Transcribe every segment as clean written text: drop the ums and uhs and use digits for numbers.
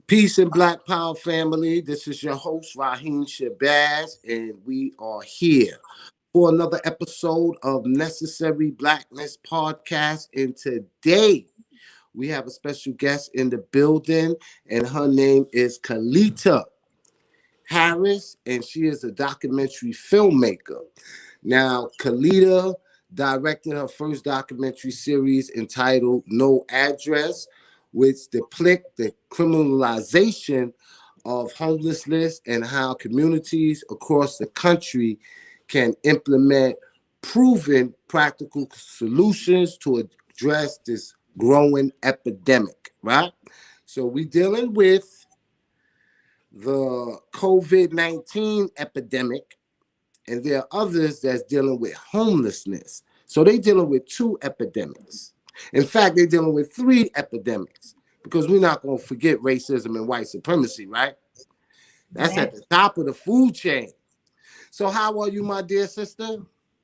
Peace and Black Power family. This is your host, Raheem Shabazz, and we are here for another episode of Necessary Blackness podcast. And today we have a special guest in the building, and her name is Kalita Harris, and she is a documentary filmmaker. Now, Kalita directed her first documentary series entitled No Address, which depict the criminalization of homelessness and how communities across the country can implement proven practical solutions to address this growing epidemic, right? So we're dealing with the COVID-19 epidemic, and there are others that's dealing with homelessness. So they're dealing with two epidemics. In fact, they're dealing with three epidemics because we're not going to forget racism and white supremacy, right? That's at the top of the food chain. So how are you, my dear sister?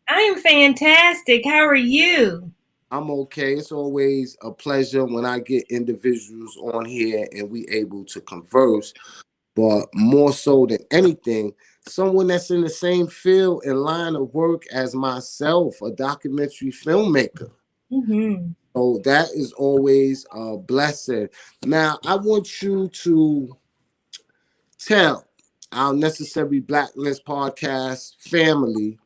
I am fantastic. How are you? I'm okay. It's always a pleasure when I get individuals on here and we able to converse. But more so than anything, someone that's in the same field and line of work as myself, a documentary filmmaker. Mm-hmm. So that is always a blessing. Now, I want you to tell our Necessary Blackness podcast family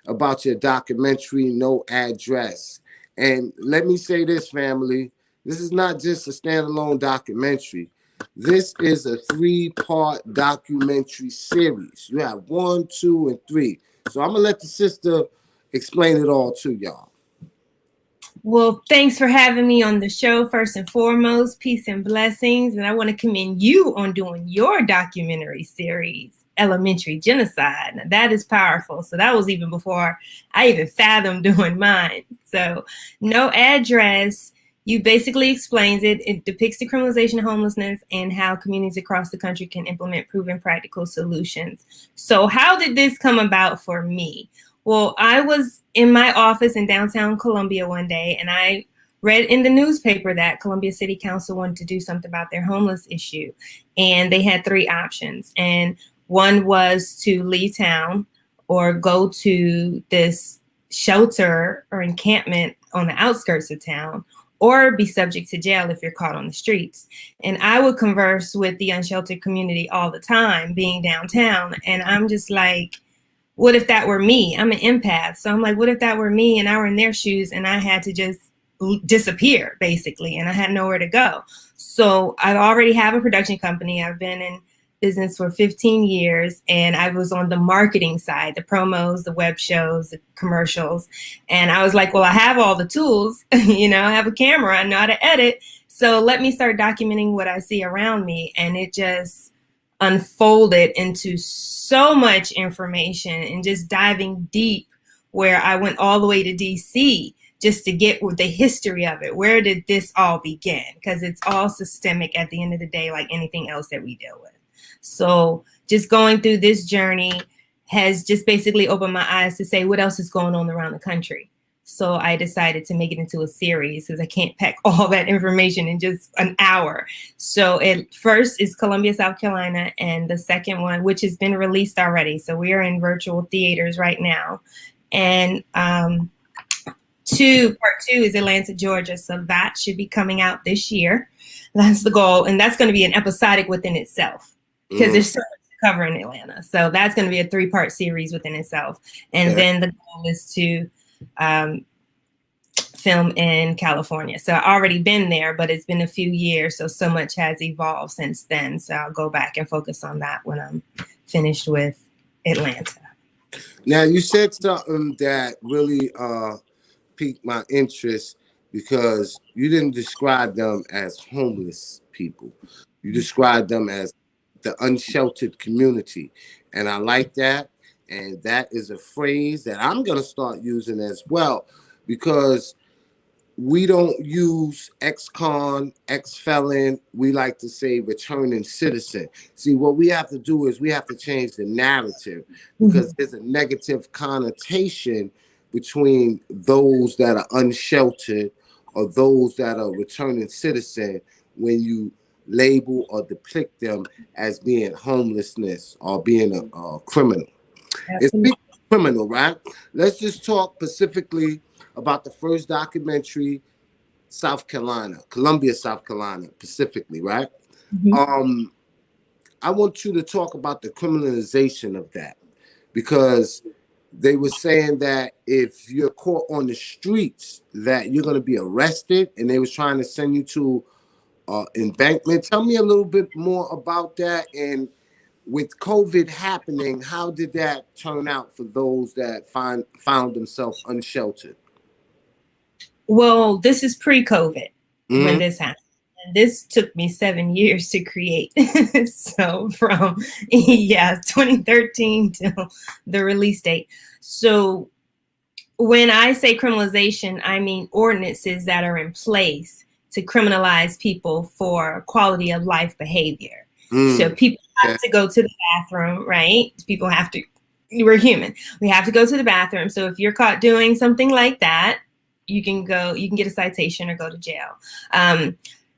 about your documentary, No Address. And let me say this, family, this is not just a standalone documentary. This is a 3-part documentary series. You have 1, 2, and 3. So I'm going to let the sister explain it all to y'all. Well, thanks for having me on the show, first and foremost. Peace and blessings. And I want to commend you on doing your documentary series, Elementary Genocide. Now, that is powerful. So that was even before I even fathomed doing mine. So No Address, you basically explains it. It depicts the criminalization of homelessness and how communities across the country can implement proven practical solutions. So how did this come about for me? Well, I was in my office in downtown Columbia one day, and I read in the newspaper that Columbia City Council wanted to do something about their homeless issue. And they had 3 options. And one was to leave town or go to this shelter or encampment on the outskirts of town, or be subject to jail if you're caught on the streets. And I would converse with the unsheltered community all the time, being downtown. And I'm just like, what if that were me? I'm an empath. So I'm like, what if that were me and I were in their shoes and I had to just disappear, basically, and I had nowhere to go. So I already have a production company. I've been in business for 15 years, and I was on the marketing side, the promos, the web shows, the commercials. And I was like, well, I have all the tools, I have a camera, I know how to edit. So let me start documenting what I see around me. And it just unfolded into so much information and just diving deep, where I went all the way to DC just to get with the history of it. Where did this all begin? Because it's all systemic at the end of the day, like anything else that we deal with. So just going through this journey has just basically opened my eyes to say what else is going on around the country. So I decided to make it into a series because I can't pack all that information in just an hour. So it first is Columbia, South Carolina, and the second one, which has been released already. So we are in virtual theaters right now. And part 2 is Atlanta, Georgia. So that should be coming out this year. That's the goal. And that's going to be an episodic within itself because there's so much to cover in Atlanta. So that's going to be a 3-part series within itself. And then the goal is to film in California. So I've already been there, but it's been a few years. So much has evolved since then. So I'll go back and focus on that when I'm finished with Atlanta. Now, you said something that really piqued my interest because you didn't describe them as homeless people. You described them as the unsheltered community. And I like that. And that is a phrase that I'm going to start using as well, because we don't use ex-con, ex-felon. We like to say returning citizen. See, what we have to do is we have to change the narrative, because there's a negative connotation between those that are unsheltered or those that are returning citizen when you label or depict them as being homelessness or being a criminal. And Absolutely. speaking of criminal, right? Let's just talk specifically about the first documentary, South Carolina, Columbia, South Carolina, specifically, right? Mhm. Um, I want you to talk about the criminalization of that because they were saying that if you're caught on the streets, that you're going to be arrested, and they was trying to send you to embankment. Tell me a little bit more about that. And with COVID happening, how did that turn out for those that found themselves unsheltered? Well, this is pre-COVID when Mm-hmm. this happened. And this took me 7 years to create. So from, yeah, 2013 till the release date. So when I say criminalization, I mean ordinances that are in place to criminalize people for quality of life behavior. So Mm. people have Okay. to go to the bathroom, right? People have to, we're human. We have to go to the bathroom. So if you're caught doing something like that, you can get a citation or go to jail.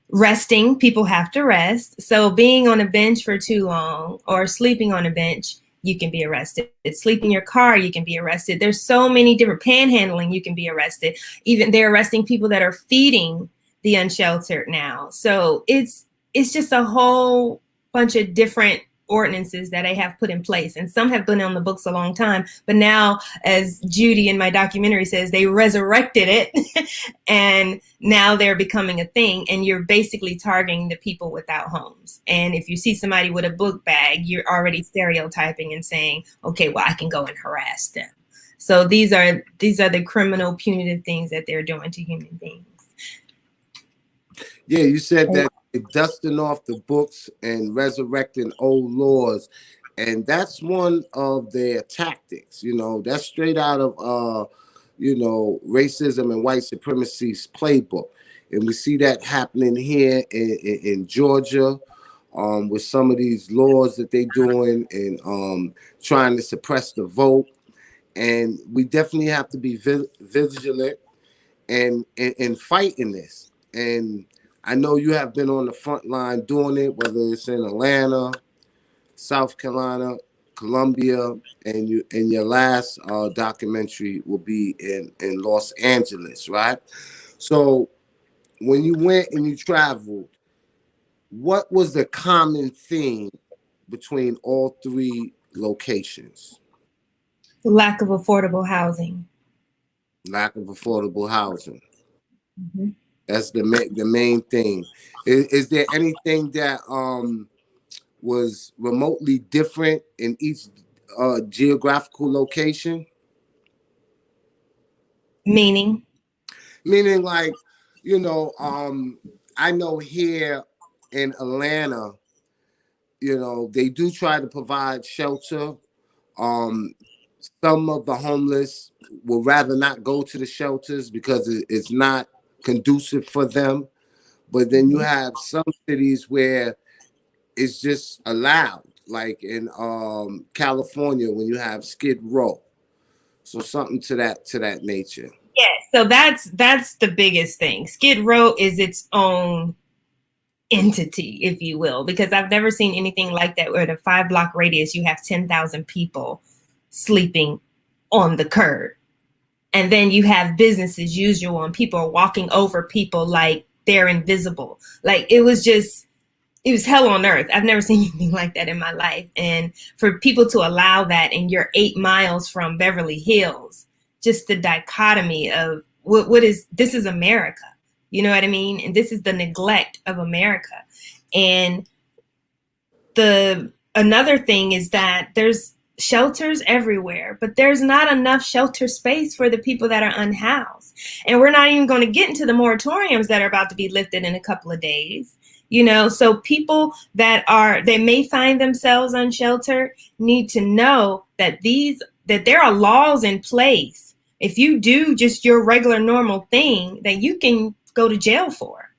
Resting, people have to rest. So being on a bench for too long or sleeping on a bench, you can be arrested. Sleep in your car, you can be arrested. There's so many different panhandling, you can be arrested. Even they're arresting people that are feeding the unsheltered now. So it's just a whole bunch of different ordinances that they have put in place. And some have been on the books a long time, but now, as Judy in my documentary says, they resurrected it and now they're becoming a thing, and you're basically targeting the people without homes. And if you see somebody with a book bag, you're already stereotyping and saying, okay, well, I can go and harass them. So these are the criminal punitive things that they're doing to human beings. Yeah, you said that they're dusting off the books and resurrecting old laws, and that's one of their tactics. You know, that's straight out of racism and white supremacy's playbook, and we see that happening here in Georgia. With some of these laws that they're doing and trying to suppress the vote, and we definitely have to be vigilant and fighting this. And I know you have been on the front line doing it, whether it's in Atlanta, South Carolina, Columbia, and your last documentary will be in Los Angeles, right? So when you went and you traveled, what was the common theme between all three locations? Lack of affordable housing. Lack of affordable housing. Mm-hmm. That's the main thing. Is there anything that was remotely different in each geographical location? Meaning, Meaning, like, you know, I know here in Atlanta, they do try to provide shelter. Um, some of the homeless will rather not go to the shelters because it's not conducive for them. But then you have some cities where it's just allowed, like in California when you have Skid Row. So something to that nature. yeah. So that's the biggest thing. Skid Row is its own entity, if you will, because I've never seen anything like that where in a 5 block radius you have 10,000 people sleeping on the curb. And then you have business as usual and people are walking over people like they're invisible. Like it was hell on earth. I've never seen anything like that in my life. And for people to allow that, and you're 8 miles from Beverly Hills, just the dichotomy of what is, this is America. You know what I mean? And this is the neglect of America. And another thing is that there's shelters everywhere, but there's not enough shelter space for the people that are unhoused. And we're not even going to get into the moratoriums that are about to be lifted in a couple of days. So people they may find themselves unsheltered need to know that there are laws in place. If you do just your regular normal thing, that you can go to jail for.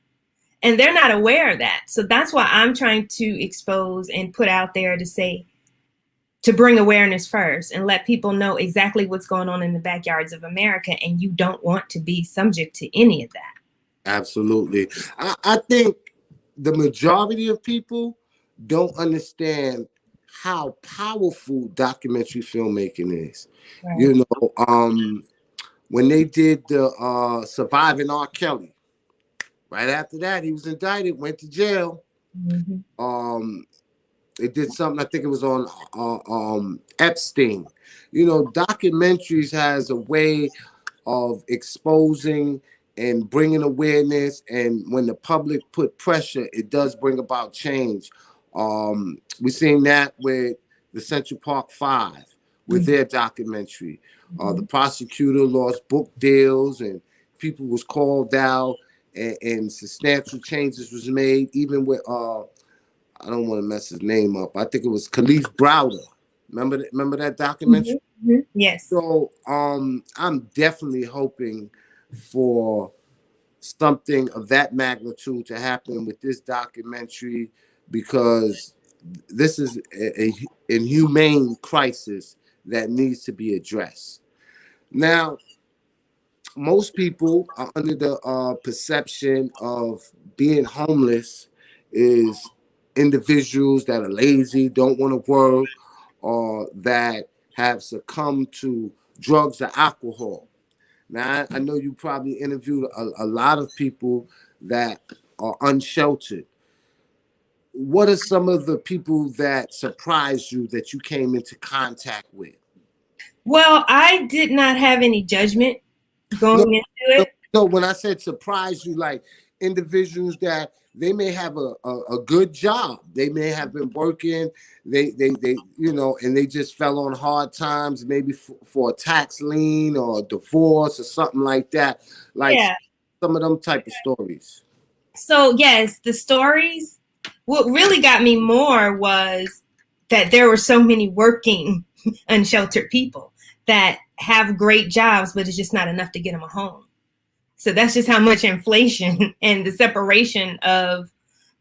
And they're not aware of that. So that's why I'm trying to expose and put out there to bring awareness first and let people know exactly what's going on in the backyards of America. And you don't want to be subject to any of that. Absolutely. I think the majority of people don't understand how powerful documentary filmmaking is. Right. You know, when they did the Surviving R. Kelly, right after that, he was indicted, went to jail. Mm-hmm. Um, they did something, I think it was on Epstein. You know, documentaries has a way of exposing and bringing awareness, and when the public put pressure, it does bring about change. We've seen that with the Central Park Five with their documentary. The Mm-hmm. prosecutor lost book deals, and people was called out, and substantial changes was made. Even with I don't want to mess his name up. I think it was Khalif Browder. Remember that documentary? Mm-hmm. Yes. So I'm definitely hoping for something of that magnitude to happen with this documentary, because this is a inhumane crisis that needs to be addressed. Now, most people are under the perception of being homeless is individuals that are lazy, don't want to work, or that have succumbed to drugs or alcohol. Now, I know you probably interviewed a lot of people that are unsheltered. What are some of the people that surprised you that you came into contact with? Well, I did not have any judgment No, going into no, it. no. When I said surprise you, like individuals that they may have a good job, they may have been working, they you know, and they just fell on hard times, maybe for a tax lien or a divorce or something like that. Like Yeah. some of them type of stories. So, yes, the stories, what really got me more was that there were so many working, unsheltered people that have great jobs, but it's just not enough to get them a home. So that's just how much inflation and the separation of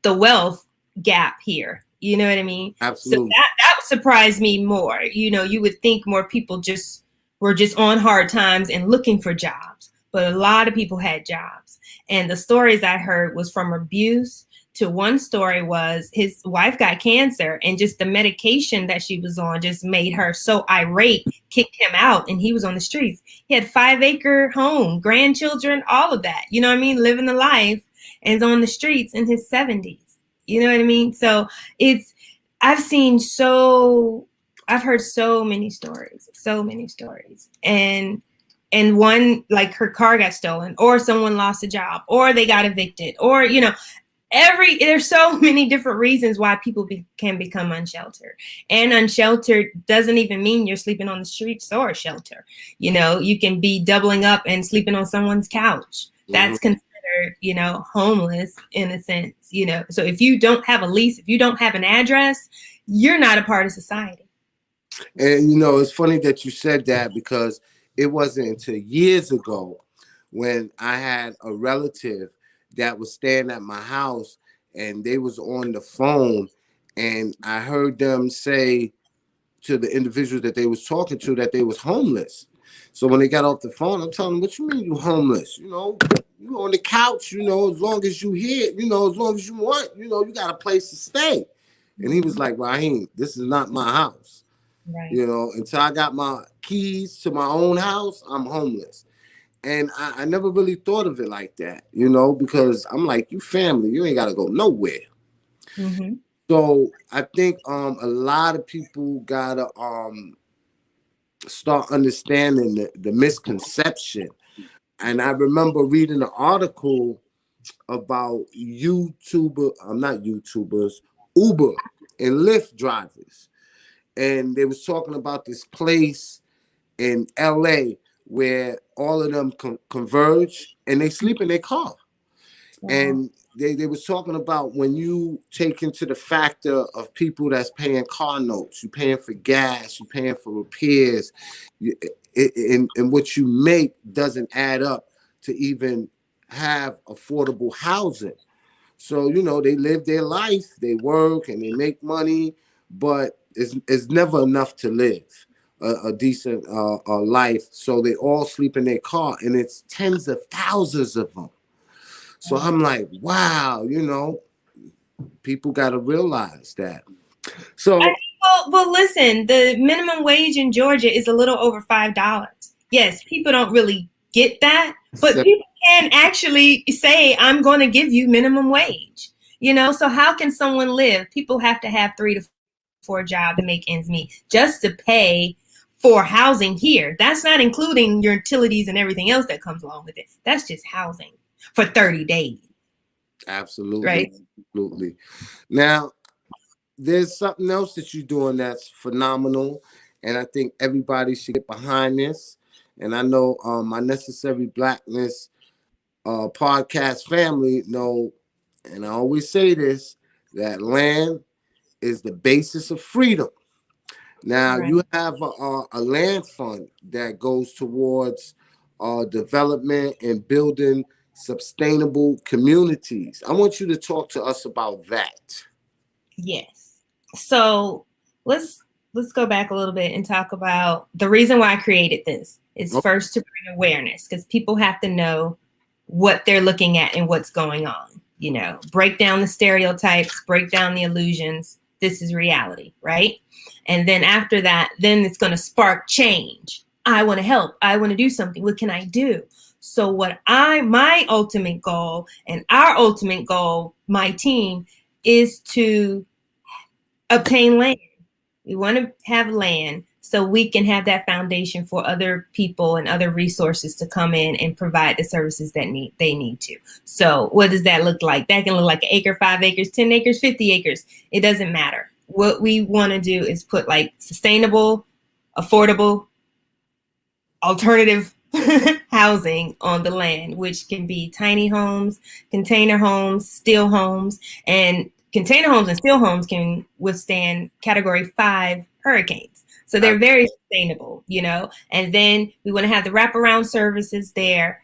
the wealth gap here. You know what I mean? So Absolutely. that surprised me more. You know, you would think more people just were just on hard times and looking for jobs, but a lot of people had jobs. And the stories I heard was from abuse to one story was his wife got cancer and just the medication that she was on just made her so irate, kicked him out, and he was on the streets. He had 5-acre home, grandchildren, all of that. You know what I mean? Living the life and is on the streets in his 70s. You know what I mean? So it's I've seen so I've heard so many stories. And one like her car got stolen or someone lost a job or they got evicted or there's so many different reasons why people can become unsheltered, and unsheltered doesn't even mean you're sleeping on the streets or a shelter. You can be doubling up and sleeping on someone's couch. Mhm. That's considered homeless in a sense. So if you don't have a lease, if you don't have an address, you're not a part of society. And it's funny that you said that, because it wasn't until years ago when I had a relative that was staying at my house, and they was on the phone, and I heard them say to the individuals that they was talking to that they was homeless. So when they got off the phone, I'm telling them, "What you mean you homeless? You on the couch, as long as you here, as long as you want, you got a place to stay." And he was like, "Raheem, this is not my house. Right. Until I got my keys to my own house, I'm homeless." And I never really thought of it like that, because I'm like, you family, you ain't got to go nowhere. Mm-hmm. So I think a lot of people gotta start understanding the misconception. And I remember reading an article about not YouTubers, Uber and Lyft drivers. And they was talking about this place in LA where all of them converge and they sleep in their car. Wow. And they was talking about when you take into the factor of people that's paying car notes, you paying for gas, you paying for repairs, and what you make doesn't add up to even have affordable housing. So, they live their life, they work and they make money, but it's never enough to live a decent life. So they all sleep in their car, and it's tens of thousands of them. So I'm like, wow, People got to realize that. So, Well, listen, the minimum wage in Georgia is a little over $5. Yes, people don't really get that, but people can actually say, I'm going to give you minimum wage. So how can someone live? People have to have 3 to 4 jobs to make ends meet just to pay for housing here. That's not including your utilities and everything else that comes along with it. That's just housing for 30 days. absolutely, Right? absolutely. Now, there's something else that you're doing that's phenomenal, and I think everybody should get behind this. And I know my Necessary Blackness podcast family know, and I always say this, that land is the basis of freedom. Now, Right. you have a land fund that goes towards development and building sustainable communities. I want you to talk to us about that. Yes. So let's go back a little bit and talk about the reason why I created this is first to bring awareness, because people have to know what they're looking at and what's going on. Break down the stereotypes, break down the illusions. This is reality, right? And then after that, then it's going to spark change. I want to help. I want to do something. What can I do? So my ultimate goal and our ultimate goal, my team, is to obtain land. We want to have land so we can have that foundation for other people and other resources to come in and provide the services that they need to. So what does that look like? That can look like an acre, 5 acres, 10 acres, 50 acres. It doesn't matter. What we want to do is put like sustainable, affordable, alternative housing on the land, which can be tiny homes, container homes, steel homes, and container homes and steel homes can withstand category 5 hurricanes. So they're very sustainable, and then we want to have the wraparound services there,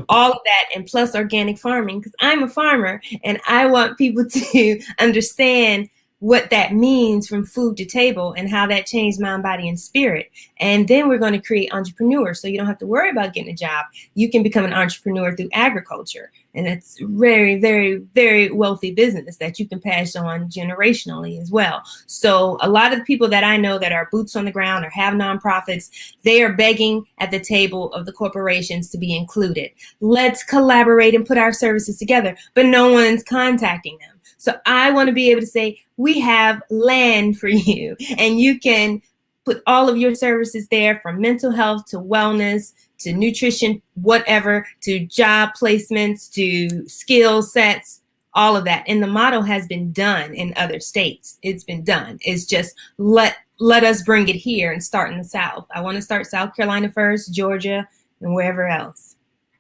all of that, and plus organic farming, because I'm a farmer and I want people to understand what that means from food to table and how that changed mind, body, and spirit. And then we're going to create entrepreneurs. So you don't have to worry about getting a job. You can become an entrepreneur through agriculture. And it's very, very, very wealthy business that you can pass on generationally as well. So a lot of the people that I know that are boots on the ground or have nonprofits, they are begging at the table of the corporations to be included. Let's collaborate and put our services together, but no one's contacting them. So I want to be able to say, we have land for you, and you can put all of your services there, from mental health to wellness to nutrition, whatever, to job placements, to skill sets, all of that. And the model has been done in other states. It's been done. It's just let us bring it here and start in the South. I want to start South Carolina first, Georgia, and wherever else.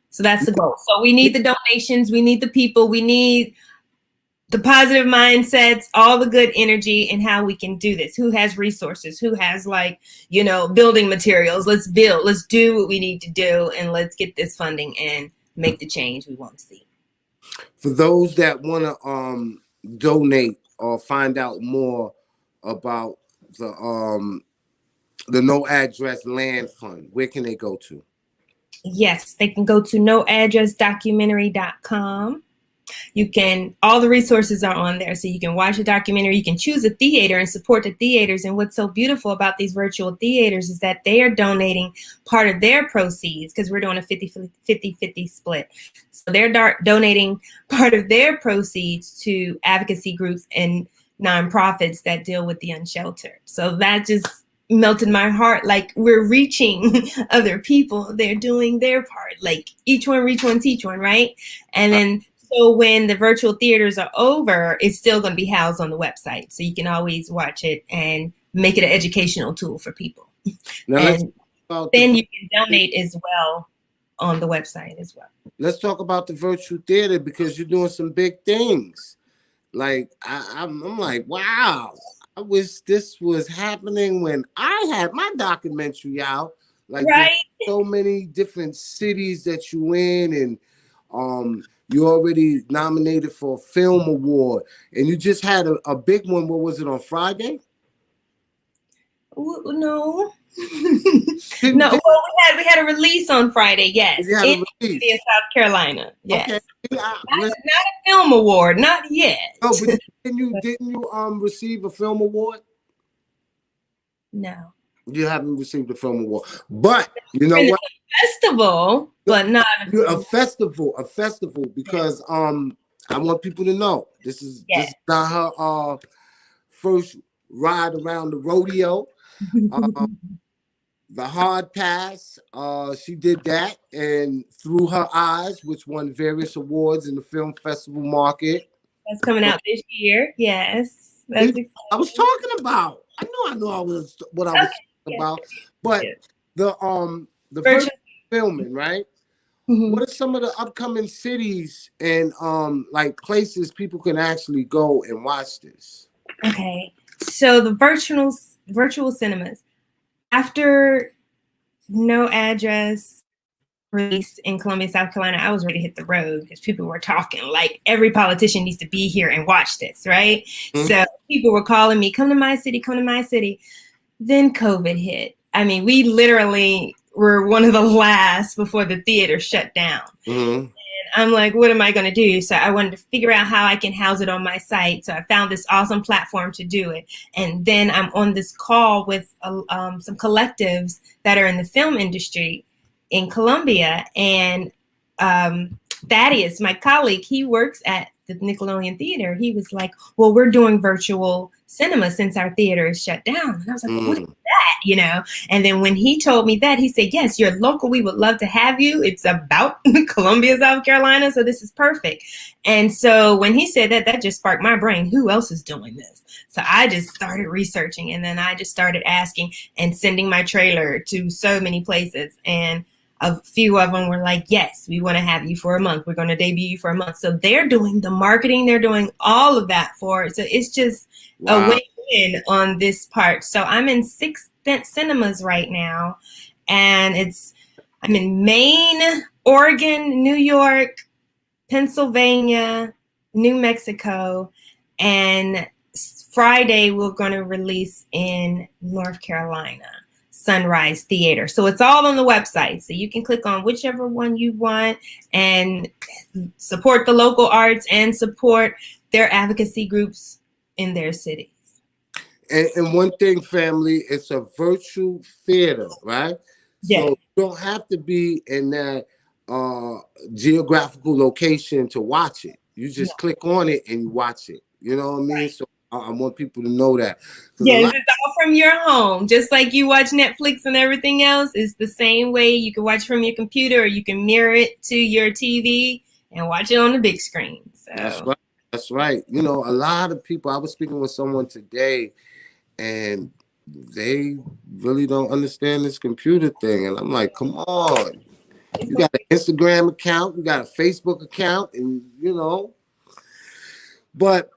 So that's the goal. So we need the donations. We need the people. We need the positive mindsets, all the good energy, and how we can do this. Who has resources? Who has building materials? Let's build. Let's do what we need to do, and let's get this funding and make the change we want to see. For those that want to donate or find out more about the No Address Land Fund, where can they go to? Yes, they can go to noaddressdocumentary.com. All the resources are on there. So you can watch a documentary, you can choose a theater and support the theaters. And what's so beautiful about these virtual theaters is that they are donating part of their proceeds, because we're doing a 50-50 split. So they're donating part of their proceeds to advocacy groups and nonprofits that deal with the unsheltered. So that just melted my heart. Like, we're reaching other people. They're doing their part. Like, each one reach one, teach one, right? And then so when the virtual theaters are over, it's still going to be housed on the website. So you can always watch it and make it an educational tool for people. Now, and then you can donate as well on the website as well. Let's talk about the virtual theater, because you're doing some big things. Like, I'm like, wow, I wish this was happening when I had my documentary out. Like, right? So many different cities that you in, and you already nominated for a film award, and you just had a big one. What was it, on Friday? No, No, well, we had a release on Friday, yes. You had In a release. South Carolina. Yes. Okay. Not a film award, not yet. No, but didn't you receive a film award? No. You haven't received a film award. But you know what? Festival, but not a festival, because I want people to know this is not her first ride around the rodeo. The hard pass, she did that, and Through Her Eyes, which won various awards in the film festival market. That's coming out this year. Yes, that's I was talking about. I know I was what I was talking about. But the first filming, right? Mm-hmm. What are some of the upcoming cities and like places people can actually go and watch this? Okay, so the virtual cinemas, after No Address released in Columbia, South Carolina, I was ready to hit the road because people were talking like every politician needs to be here and watch this, right? Mm-hmm. So people were calling me, come to my city, come to my city. Then COVID hit. I mean, we literally were one of the last before the theater shut down. Mm-hmm. I'm like, what am I going to do? So I wanted to figure out how I can house it on my site. So I found this awesome platform to do it. And then I'm on this call with some collectives that are in the film industry in Columbia. And Thaddeus, my colleague, he works at the Nickelodeon Theater. He was like, well, we're doing virtual cinema since our theater is shut down. And I was like, what is that? And then when he told me that, he said, yes, you're local. We would love to have you. It's about Columbia, South Carolina. So this is perfect. And so when he said that, that just sparked my brain. Who else is doing this? So I just started researching, and then I just started asking and sending my trailer to so many places. And a few of them were like, yes, we want to have you for a month. We're going to debut you for a month. So they're doing the marketing. They're doing all of that for it. So it's just a win-win on this part. So I'm in 6 cinemas right now. And I'm in Maine, Oregon, New York, Pennsylvania, New Mexico. And Friday, we're going to release in North Carolina. Sunrise Theater. So it's all on the website. So you can click on whichever one you want and support the local arts and support their advocacy groups in their cities. And one thing, family, it's a virtual theater, right? Yeah. So you don't have to be in that geographical location to watch it. You just click on it and you watch it. You know what I mean? Right. So I want people to know that. Yes, it's all from your home. Just like you watch Netflix and everything else, it's the same way. You can watch from your computer, or you can mirror it to your TV and watch it on the big screen. So. That's right. That's right. A lot of people, I was speaking with someone today, and they really don't understand this computer thing. And I'm like, come on. You got an Instagram account, you got a Facebook account, and But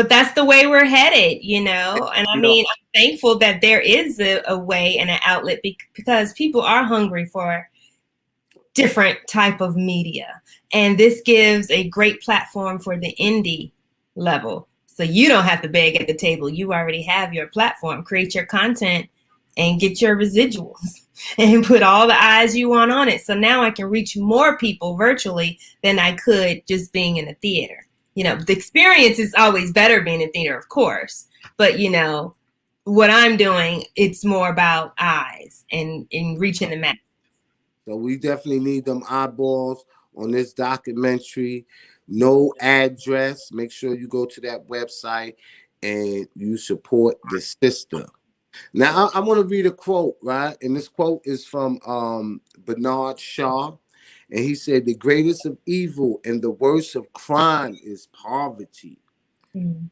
that's the way we're headed, And I mean, I'm thankful that there is a way and an outlet because people are hungry for different type of media. And this gives a great platform for the indie level. So you don't have to beg at the table. You already have your platform. Create your content and get your residuals and put all the eyes you want on it. So now I can reach more people virtually than I could just being in a theater. The experience is always better being in theater, of course. But, what I'm doing, it's more about eyes and reaching the mass. So we definitely need them eyeballs on this documentary. No Address. Make sure you go to that website and you support the sister. Now, I want to read a quote, right? And this quote is from Bernard Shaw. And he said, the greatest of evil and the worst of crime is poverty. Mm.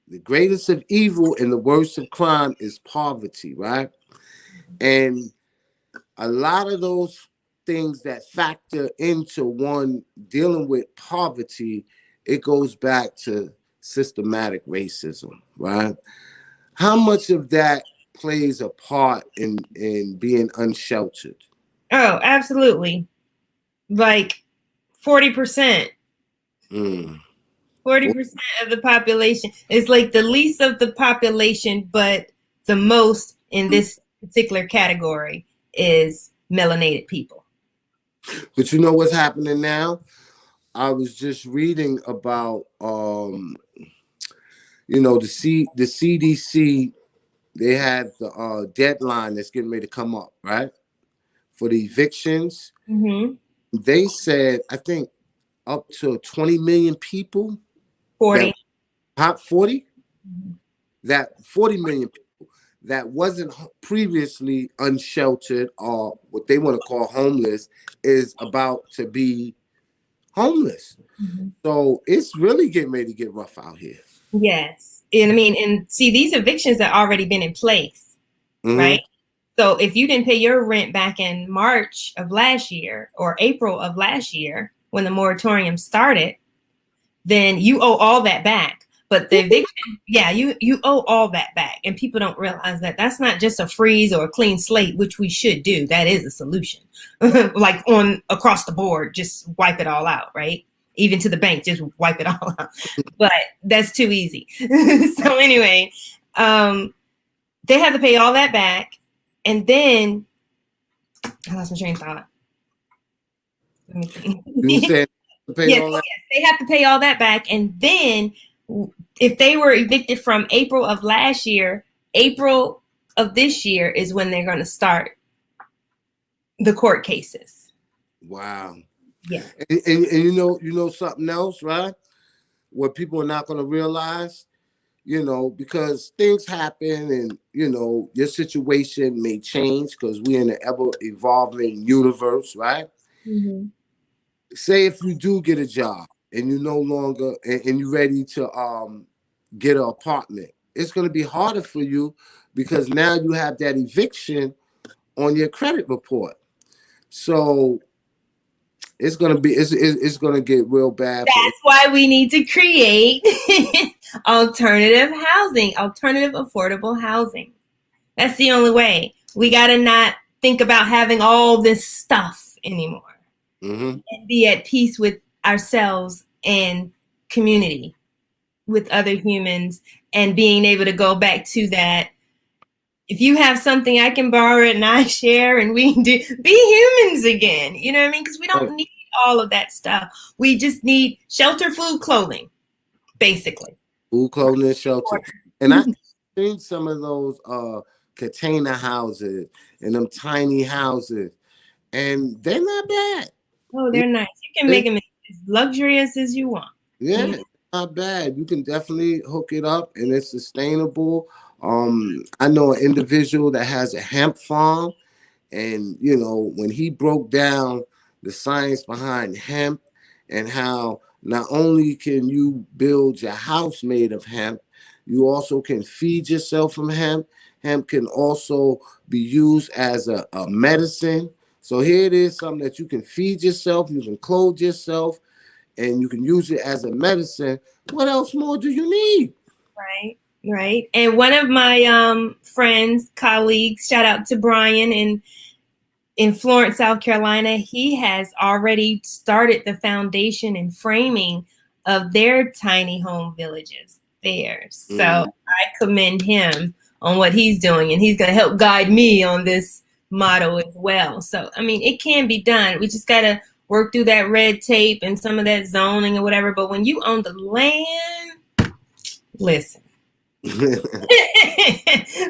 The greatest of evil and the worst of crime is poverty, right? And a lot of those things that factor into one dealing with poverty, it goes back to systematic racism, right? How much of that plays a part in being unsheltered? Oh, absolutely. Like 40%. 40% of the population is like the least of the population, but the most in this particular category is melanated people. But you know what's happening now? I was just reading about the CDC. They had the deadline that's getting ready to come up, right? For the evictions. Mm-hmm. They said, I think up to 20 million people 40. that hot 40 that 40 million people that wasn't previously unsheltered or what they want to call homeless is about to be homeless. Mm-hmm. So it's really getting ready to get rough out here. Yes. And I mean, and see, these evictions have already been in place, right? So if you didn't pay your rent back in March of last year or April of last year when the moratorium started, then you owe all that back. But the eviction, yeah, you owe all that back. And people don't realize that that's not just a freeze or a clean slate, which we should do. That is a solution. Like on across the board, just wipe it all out, right? Even to the bank, just wipe it all out. But that's too easy. So anyway, they have to pay all that back. And then I lost my train of thought. Let me think. You said pay Yes, all that? yes, they have to pay all that back. And then if they were evicted from April of last year, April of this year is when they're going to start the court cases. Wow. Yeah. And you know something else, right? What people are not going to realize, because things happen and, your situation may change because we're in an ever evolving universe, right? Mm-hmm. Say if you do get a job and you no longer, and you're ready to get an apartment, it's going to be harder for you because now you have that eviction on your credit report. So it's going to get real bad. That's why we need to create alternative housing, alternative affordable housing. That's the only way. We got to not think about having all this stuff anymore. Mm-hmm. And be at peace with ourselves and community with other humans, and being able to go back to that. If you have something, I can borrow it and I share, and we can be humans again. You know what I mean? Because we don't need all of that stuff. We just need shelter, food, clothing, basically. Food, clothing, shelter. And I seen some of those container houses and them tiny houses, and they're not bad. Oh, they're nice. You can make them as luxurious as you want. Yeah, not bad. You can definitely hook it up, and it's sustainable. I know an individual that has a hemp farm, and when he broke down the science behind hemp and how not only can you build your house made of hemp, you also can feed yourself from hemp. Hemp can also be used as a medicine. So here it is, something that you can feed yourself, you can clothe yourself, and you can use it as a medicine. What else more do you need? Right. And one of my friends, colleagues, shout out to Brian in Florence, South Carolina, he has already started the foundation and framing of their tiny home villages there. So I commend him on what he's doing, and he's going to help guide me on this motto as well. So, I mean, it can be done. We just got to work through that red tape and some of that zoning or whatever. But when you own the land, listen.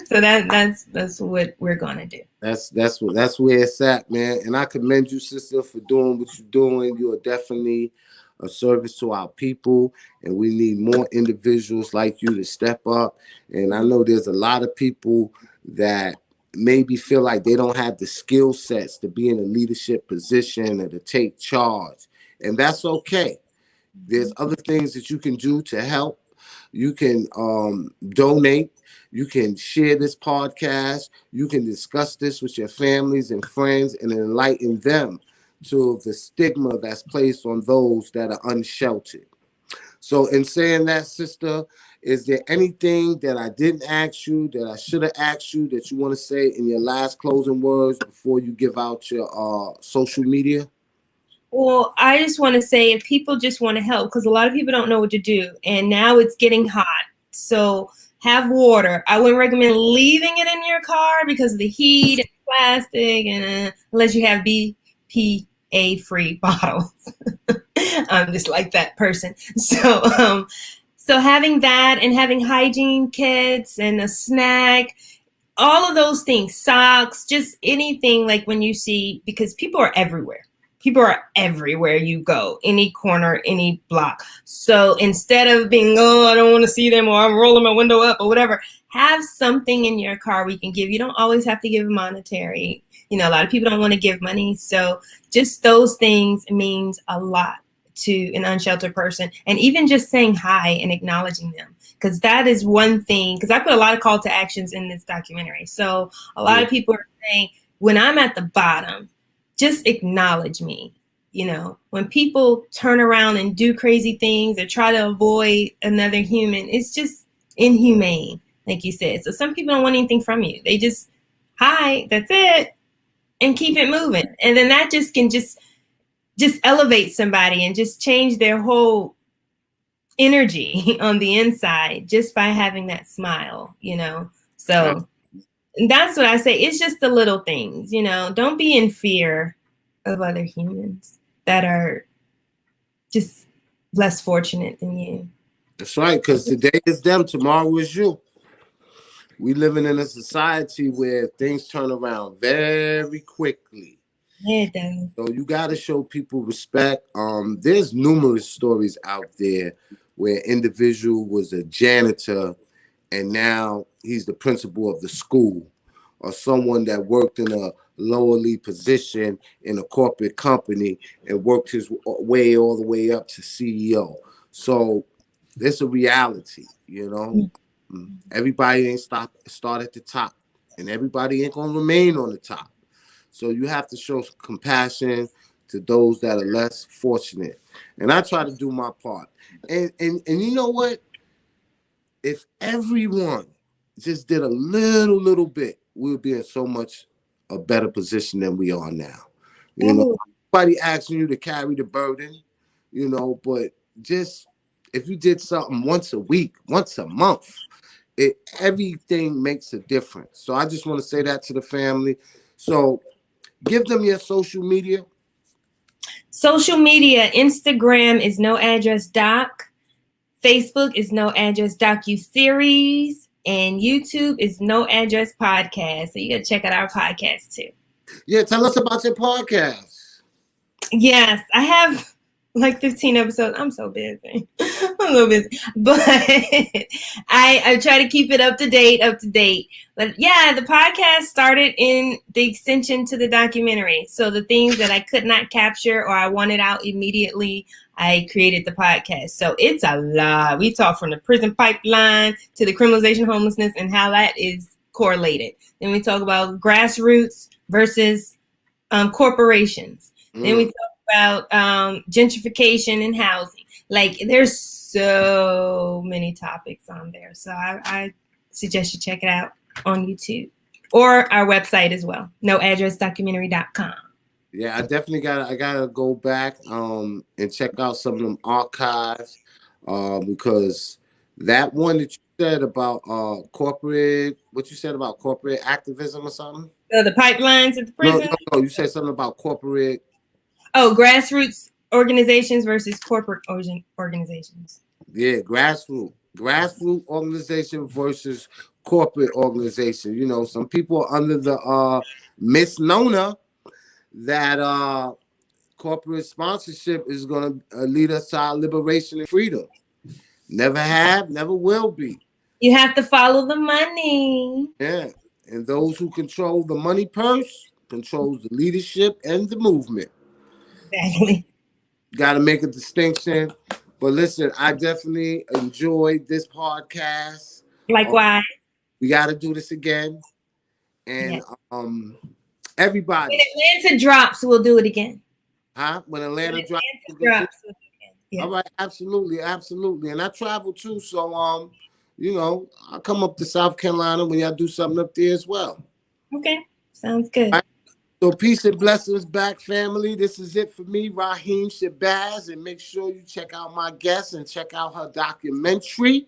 So that's what we're gonna do. That's where it's at, man. And I commend you, sister, for doing what you're doing. You are definitely a service to our people, and we need more individuals like you to step up. And I know there's a lot of people that maybe feel like they don't have the skill sets to be in a leadership position or to take charge, and that's okay. There's other things that you can do to help. You can donate. You can share this podcast. You can discuss this with your families and friends and enlighten them to the stigma that's placed on those that are unsheltered. So in saying that, sister, is there anything that I didn't ask you that I should have asked you that you want to say in your last closing words before you give out your social media? Well, I just want to say, if people just want to help, because a lot of people don't know what to do, and now it's getting hot. So have water. I wouldn't recommend leaving it in your car because of the heat and plastic, and unless you have BPA free bottles. I'm just like that person. So having that and having hygiene kits and a snack, all of those things, socks, just anything, like when you see, because people are everywhere. People are everywhere you go, any corner, any block. So instead of being, oh, I don't want to see them, or I'm rolling my window up or whatever, have something in your car we can give. You don't always have to give monetary. A lot of people don't want to give money. So just those things means a lot to an unsheltered person. And even just saying hi and acknowledging them, because that is one thing, because I put a lot of call to actions in this documentary. So a lot of people are saying, when I'm at the bottom, just acknowledge me. When people turn around and do crazy things or try to avoid another human, it's just inhumane, like you said. So some people don't want anything from you. They just, hi, that's it, and keep it moving. And then that just can just elevate somebody and just change their whole energy on the inside just by having that smile. So that's what I say. It's just the little things. Don't be in fear of other humans that are just less fortunate than you. That's right, because today is them, tomorrow is you. We living in a society where things turn around very quickly. Yeah, it does. So you got to show people respect. There's numerous stories out there where individual was a janitor and now he's the principal of the school, or someone that worked in a lowerly position in a corporate company and worked his way all the way up to CEO. So it's a reality, Everybody ain't start at the top, and everybody ain't gonna remain on the top. So you have to show compassion to those that are less fortunate. And I try to do my part. And you know what? If everyone just did a little bit, we'll be in so much a better position than we are now. Nobody asking you to carry the burden, but just if you did something once a week, once a month, everything makes a difference. So I just want to say that to the family. So give them your social media. Social media, Instagram is No Address Doc. Facebook is No Address Docu-Series. And YouTube is No Address Podcast. So you got to check out our podcast too. Yeah, tell us about your podcast. Yes, I have like 15 episodes. I'm so busy. I'm a little busy. But I try to keep it up to date. But yeah, the podcast started in the extension to the documentary. So the things that I could not capture or I wanted out immediately, I created the podcast. So it's a lot. We talk from the prison pipeline to the criminalization of homelessness and how that is correlated. Then we talk about grassroots versus corporations. Then we talk about gentrification and housing. Like there's so many topics on there. So I suggest you check it out on YouTube or our website as well, noaddressdocumentary.com. Yeah, I definitely gotta go back and check out some of them archives because that one that you said about corporate activism or something? The pipelines at the prison? No, you said something about corporate. Oh, grassroots organizations versus corporate organizations. Yeah, grassroots organization versus corporate organization. Some people are under the misnomer that corporate sponsorship is going to lead us to our liberation and freedom. Never have, never will be. You have to follow the money. Yeah, and those who control the money purse controls the leadership and the movement. Exactly. Got to make a distinction. But listen, I definitely enjoyed this podcast. Likewise. We got to do this again. And everybody. When Atlanta drops, we'll do it again. Huh? When Atlanta drops, we'll do it again. Yes. All right, absolutely. And I travel too, so I'll come up to South Carolina when y'all do something up there as well. Okay, sounds good. Right. So peace and blessings back, family. This is it for me, Raheem Shabazz, and make sure you check out my guest and check out her documentary.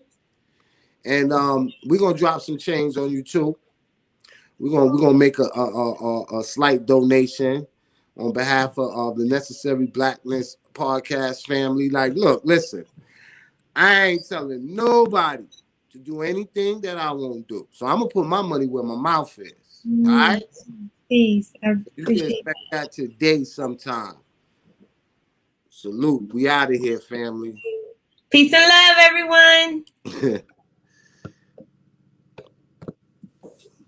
And we're gonna drop some change on you too. We're gonna make a slight donation on behalf of the Necessary Blackness podcast family. Like, look, listen, I ain't telling nobody to do anything that I won't do. So I'm gonna put my money where my mouth is. All right? Peace. I You can appreciate expect that today sometime. Salute. We out of here, family. Peace and love, everyone.